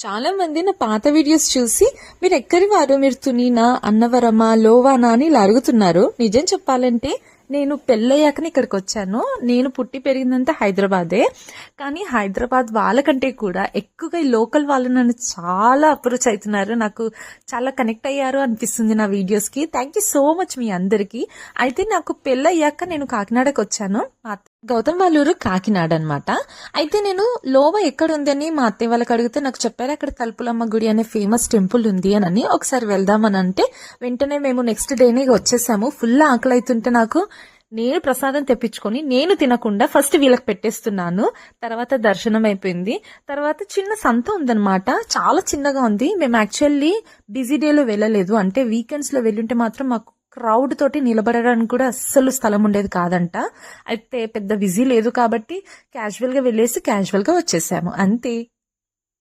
చాలా మంది నా పాత వీడియోస్ చూసి మీరు ఎక్కడి వారు, మీరు తునినా, అన్నవరమా, లోవానా అని ఇలా అడుగుతున్నారు. నిజం చెప్పాలంటే నేను పెళ్ళయ్యాకనే ఇక్కడికి వచ్చాను. నేను పుట్టి పెరిగిందంతా హైదరాబాదే. కానీ హైదరాబాద్ వాళ్ళకంటే కూడా ఎక్కువగా ఈ లోకల్ వాళ్ళు నన్ను చాలా అప్రోచ్ అవుతున్నారు. నాకు చాలా కనెక్ట్ అయ్యారు అనిపిస్తుంది నా వీడియోస్కి. థ్యాంక్ యూ సో మచ్ మీ అందరికీ. అయితే నాకు పెళ్ళయ్యాక నేను కాకినాడకి వచ్చాను. గౌతమ్ వాళ్ళ ఊరు కాకినాడ అనమాట. అయితే నేను లోవ ఎక్కడ ఉందని మా అత్తయ్య వాళ్ళకి అడిగితే నాకు చెప్పారు అక్కడ తలుపులమ్మ గుడి అనే ఫేమస్ టెంపుల్ ఉంది అని. ఒకసారి వెళ్దామని అంటే వెంటనే మేము నెక్స్ట్ డేనే వచ్చేసాము. ఫుల్ ఆకలి అవుతుంటే నాకు నేను ప్రసాదం తెప్పించుకొని నేను తినకుండా ఫస్ట్ వీళ్ళకి పెట్టేస్తున్నాను. తర్వాత దర్శనం అయిపోయింది. తర్వాత చిన్న సంత ఉందన్నమాట. చాలా చిన్నగా ఉంది. మేము యాక్చువల్లీ బిజీ డేలో వెళ్ళలేదు, అంటే వీకెండ్స్ లో వెళ్ళుంటే మాత్రం మాకు క్రౌడ్ తోటి నిలబడడానికి కూడా అస్సలు స్థలం ఉండేది కాదంట. అయితే పెద్ద బిజీ లేదు కాబట్టి క్యాజువల్ గా వెళ్ళేసి క్యాజువల్ గా వచ్చేసాము అంతే.